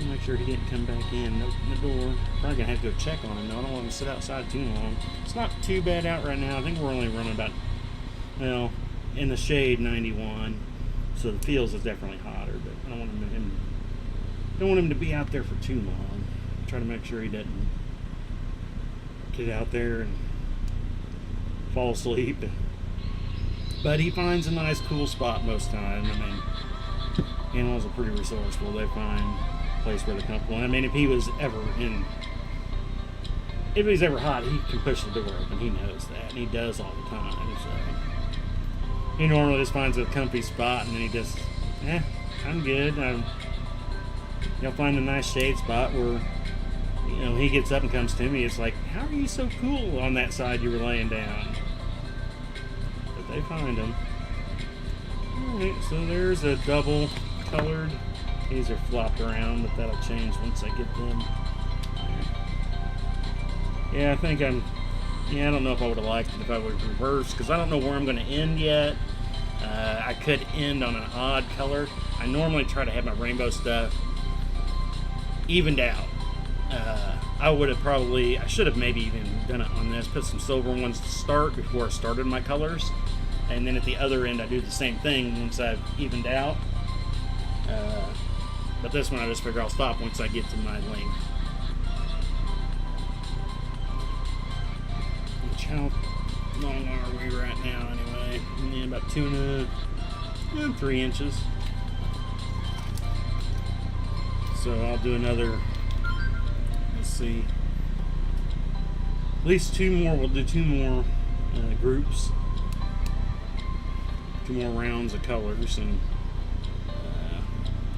Make sure he didn't come back in. Open the door. Probably gonna have to go check on him though. I don't want him to sit outside too long. It's not too bad out right now. I think we're only running about, well, in the shade 91, so the feels is definitely hotter, but I don't want him to be out there for too long. Try to make sure he doesn't get out there and fall asleep. But he finds a nice cool spot most time. I mean, animals are pretty resourceful. They find a place where they're comfortable. I mean, if he's ever hot, he can push the door open. He knows that, and he does all the time. So he normally just finds a comfy spot, and then he just, I'm good. He'll find a nice shade spot where, he gets up and comes to me. It's like, how are you so cool on that side you were laying down? But they find them. Alright, so there's a double colored. These are flopped around, but that'll change once I get them. Yeah, I think I don't know if I would have liked it if I would have reversed, because I don't know where I'm going to end yet. I could end on an odd color. I normally try to have my rainbow stuff evened out. I should have maybe even done it on this, put some silver ones to start before I started my colors, and then at the other end I do the same thing once I've evened out. But this one I just figure I'll stop once I get to my length. Which, how long are we right now anyway? Yeah, about 3 inches. So I'll do another, let's see, at least 2 more. We'll do 2 more groups, 2 more rounds of colors, and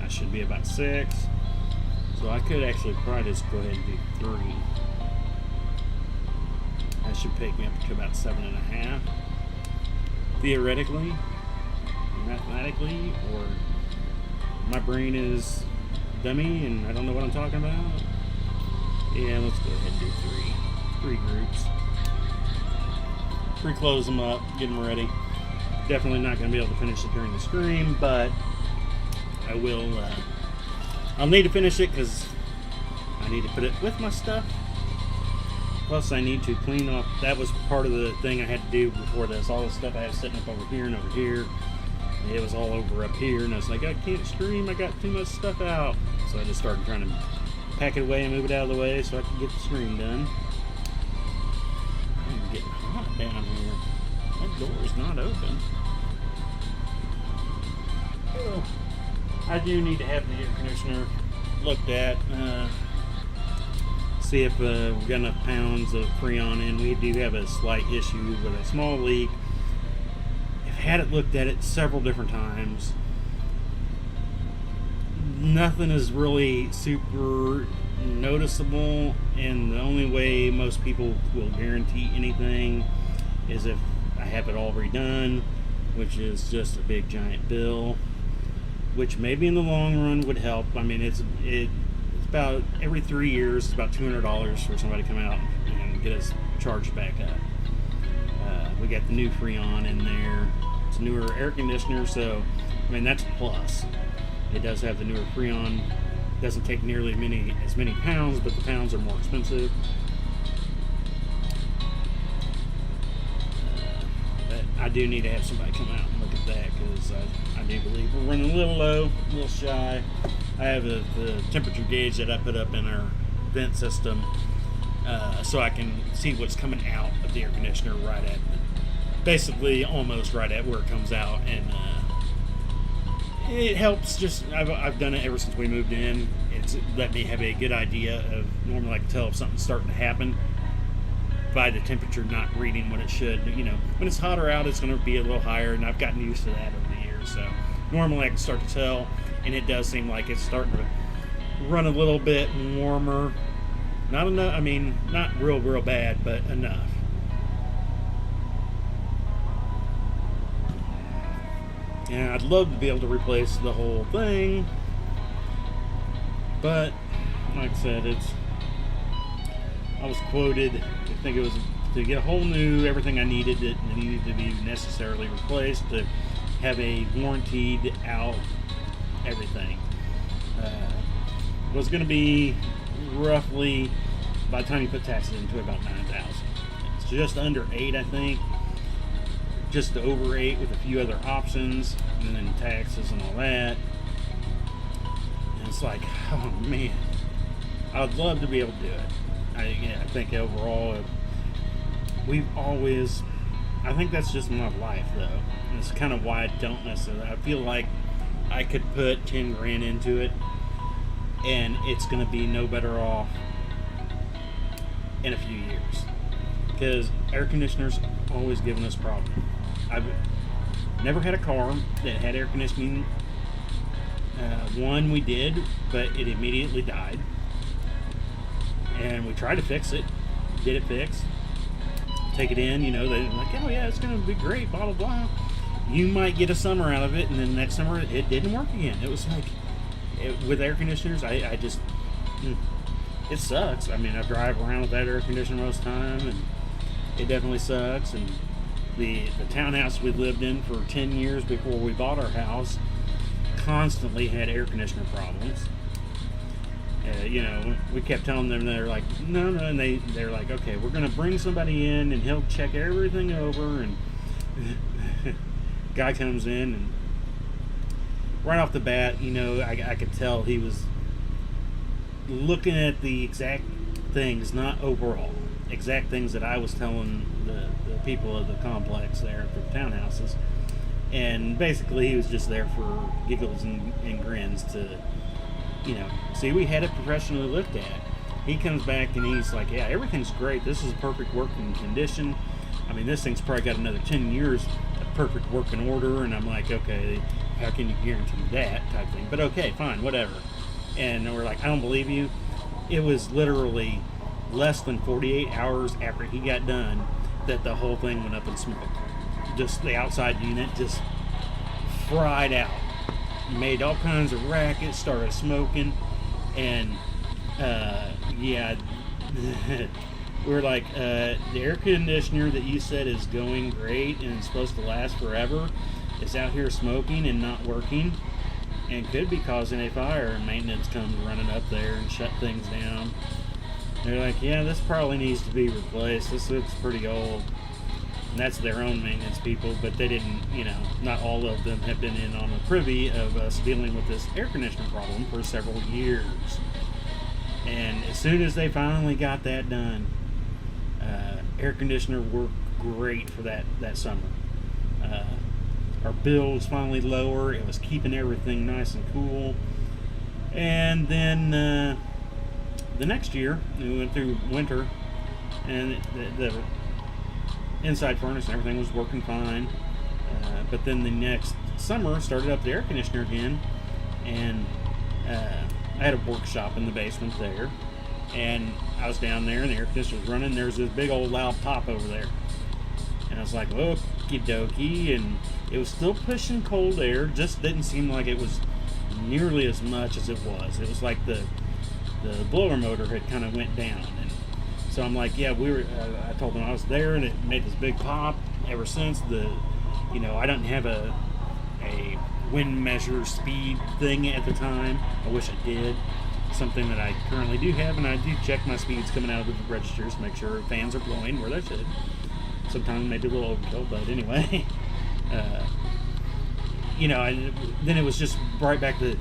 I should be about 6. So I could actually probably just go ahead and do 3. That should take me up to about 7.5. Theoretically, mathematically, or my brain is dummy and I don't know what I'm talking about. Yeah, let's go ahead and do 3 groups. pre-close them up, get them ready. Definitely not going to be able to finish it during the stream, but I will. I'll need to finish it because I need to put it with my stuff. Plus, I need to clean off. That was part of the thing I had to do before this. All the stuff I had sitting up over here and over here. It was all over up here, and I was like, I can't stream. I got too much stuff out. So I just started trying to pack it away and move it out of the way so I could get the stream done. I'm getting hot down here. That door is not open. Oh, I do need to have the air conditioner looked at. See if we've got enough pounds of Freon in. We do have a slight issue with a small leak. I've had it looked at several different times. Nothing is really super noticeable, and the only way most people will guarantee anything is if I have it all redone, which is just a big giant bill, which maybe in the long run would help. I mean, it's about every 3 years, it's about $200 for somebody to come out and get us charged back up. We got the new Freon in there. It's a newer air conditioner, so I mean that's a plus. It does have the newer Freon. Doesn't take nearly as many pounds, but the pounds are more expensive. But I do need to have somebody come out and look at that because I do believe we're running a little low, a little shy. I have the temperature gauge that I put up in our vent system so I can see what's coming out of the air conditioner right at, basically almost right at where it comes out, and it helps. Just I've done it ever since we moved in. It's let me have a good idea of, normally I can tell if something's starting to happen by the temperature not reading what it should. You know, when it's hotter out, it's going to be a little higher, and I've gotten used to that over the years. So normally I can start to tell, and it does seem like it's starting to run a little bit warmer. Not enough. I mean, not real bad, but enough. And I'd love to be able to replace the whole thing, but like I said, I was quoted, I think it was to get a whole new everything I needed that needed to be necessarily replaced, to have a warranted out everything. Was going to be roughly, by the time you put taxes into it, about $9,000. It's just under 8, I think. Just over 8 with a few other options, and then taxes and all that. And it's like, oh man, I'd love to be able to do it. I think overall, I think that's just my life though. And it's kind of why I don't necessarily, I feel like I could put 10 grand into it and it's going to be no better off in a few years. Because air conditioners always giving us problems. I've never had a car that had air conditioning. One we did, but it immediately died. And we tried to fix it, get it fixed, take it in, they're like, oh yeah, it's going to be great, blah, blah, blah. You might get a summer out of it, and then next summer it didn't work again. It was like, with air conditioners, I just, it sucks. I mean, I drive around with that air conditioner most of the time, and it definitely sucks. And the townhouse we lived in for 10 years before we bought our house constantly had air conditioner problems. We kept telling them, they're like, no, and they're like, okay, we're going to bring somebody in and he'll check everything over. And guy comes in, and right off the bat, I could tell he was looking at the exact things, not overall, exact things that I was telling the people of the complex there for the townhouses. And basically he was just there for giggles and grins to, see, we had it professionally looked at. He comes back and he's like, yeah, everything's great. This is a perfect working condition. I mean, this thing's probably got another 10 years of perfect working order. And I'm like, okay, how can you guarantee that type thing? But okay, fine, whatever. And we're like, I don't believe you. It was literally less than 48 hours after he got done that the whole thing went up in smoke. Just the outside unit just fried out. Made all kinds of rackets, started smoking, and we were like, the air conditioner that you said is going great and it's supposed to last forever is out here smoking and not working and could be causing a fire. And maintenance comes running up there and shut things down. They're like, yeah, this probably needs to be replaced. This looks pretty old. And that's their own maintenance people, but they didn't, not all of them have been in on the privy of us dealing with this air conditioner problem for several years. And as soon as they finally got that done, air conditioner worked great for that summer. Our bill was finally lower. It was keeping everything nice and cool. And then the next year, we went through winter, and the inside furnace and everything was working fine. But then the next summer, started up the air conditioner again, and I had a workshop in the basement there, and I was down there and the air conditioner was running. There's this big old loud pop over there, and I was like, okie dokie, and it was still pushing cold air, just didn't seem like it was nearly as much as it was. It was like the blower motor had kind of went down, and so I'm like, yeah, I told them I was there, and it made this big pop. Ever since I didn't have a wind measure speed thing at the time. I wish I did. Something that I currently do have, and I do check my speeds coming out of the registers to make sure fans are blowing where they should. Sometimes maybe a little overkill, but anyway. Then it was just right back to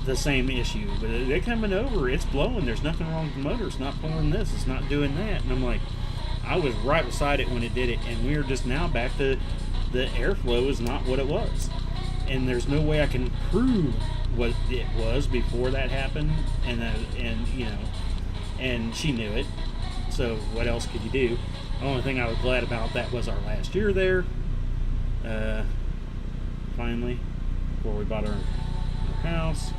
the same issue. But they're coming over, it's blowing, there's nothing wrong with the motor, it's not pulling this, it's not doing that. And I'm like, I was right beside it when it did it, and we're just now back to the airflow is not what it was. And there's no way I can prove what it was before that happened, and she knew it, so what else could you do? The only thing I was glad about that was our last year there, finally, before we bought our house.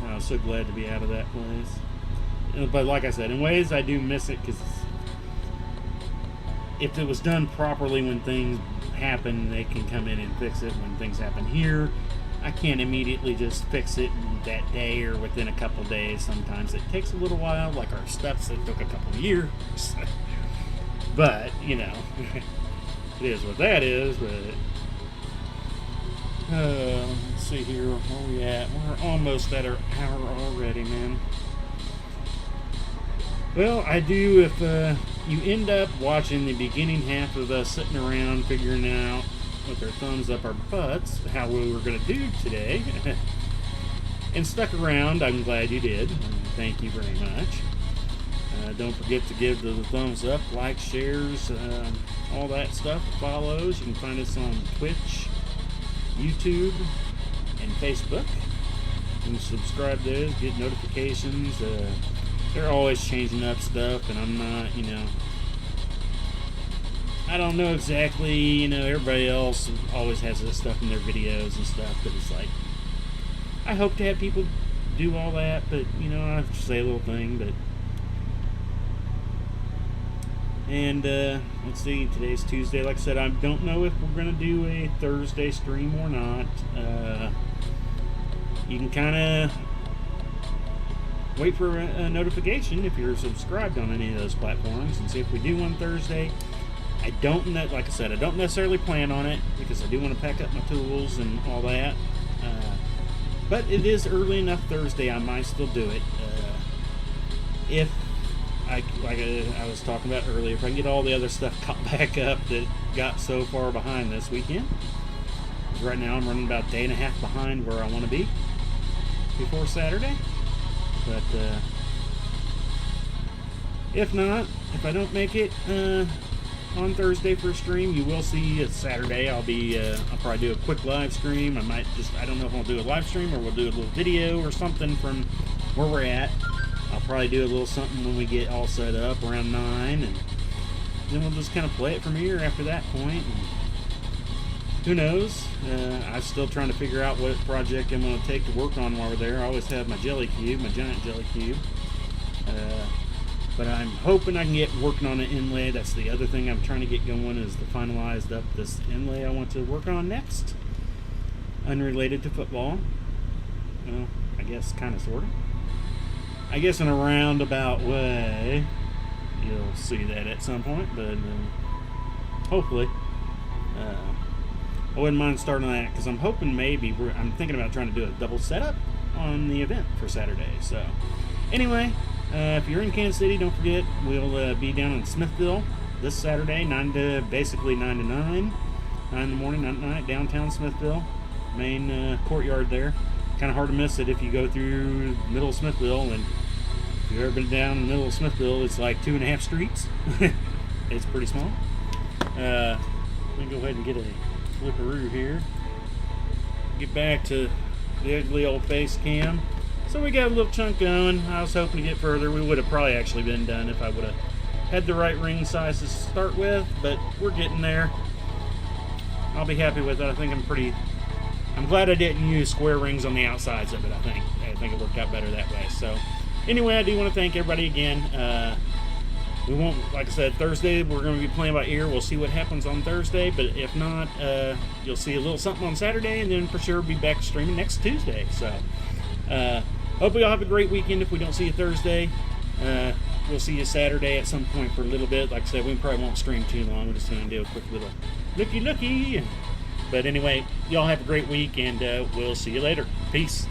I was so glad to be out of that place. But like I said, in ways I do miss it, because if it was done properly when things happen, they can come in and fix it. When things happen here, I can't immediately just fix it that day or within a couple of days. Sometimes it takes a little while, like our steps that took a couple of years. But, it is what that is. But let's see here, where we at? We're almost at our hour already, man. Well, I do, if you end up watching the beginning half of us sitting around figuring out with our thumbs up our butts how we were going to do today, and stuck around, I'm glad you did. Thank you very much. Don't forget to give the thumbs up, like, shares, all that stuff, follows. You can find us on Twitch, YouTube, and Facebook. You can subscribe to those, get notifications. They're always changing up stuff, and I'm not, I don't know exactly, everybody else always has this stuff in their videos and stuff, but it's like, I hope to have people do all that, but, I have to say a little thing, but, and, let's see, today's Tuesday. Like I said, I don't know if we're going to do a Thursday stream or not. You can kind of wait for a notification if you're subscribed on any of those platforms and see if we do one Thursday. I don't know, like I said, I don't necessarily plan on it because I do want to pack up my tools and all that. But it is early enough Thursday, I might still do it. If I was talking about earlier, if I can get all the other stuff caught back up that got so far behind this weekend. Because right now I'm running about a day and a half behind where I want to be before Saturday. But if not, if I don't make it on Thursday for a stream, you will see it's Saturday. I'll probably do a quick live stream. I don't know if I'll do a live stream or we'll do a little video or something from where we're at. I'll probably do a little something when we get all set up around 9, and then we'll just kind of play it from here after that point. And who knows? I'm still trying to figure out what project I'm going to take to work on while we're there. I always have my jelly cube, my giant jelly cube. But I'm hoping I can get working on an inlay. That's the other thing I'm trying to get going, is to finalize up this inlay I want to work on next. Unrelated to football. Well, I guess kind of, sort of. I guess in a roundabout way, you'll see that at some point, but hopefully. I wouldn't mind starting that because I'm hoping I'm thinking about trying to do a double setup on the event for Saturday. So, anyway, if you're in Kansas City, don't forget we'll be down in Smithville this Saturday, 9 to 9, 9 in the morning, 9 at night, downtown Smithville, main courtyard there. Kind of hard to miss it if you go through the middle of Smithville, and if you've ever been down in the middle of Smithville, it's like 2.5 streets. It's pretty small. Let me go ahead and get a flipperoo here. Get back to the ugly old face cam. So we got a little chunk going. I was hoping to get further. We would have probably actually been done if I would have had the right ring size to start with, but we're getting there. I'll be happy with it. I think I'm glad I didn't use square rings on the outsides of it. I think it worked out better that way. So anyway, I do want to thank everybody again. We won't, like I said, Thursday we're going to be playing by ear. We'll see what happens on Thursday, but if not, you'll see a little something on Saturday, and then for sure be back streaming next Tuesday. So hope we all have a great weekend. If we don't see you Thursday, we'll see you Saturday at some point for a little bit. Like I said, we probably won't stream too long. We're just going to do a quick little looky. But anyway, y'all have a great week, and we'll see you later. Peace.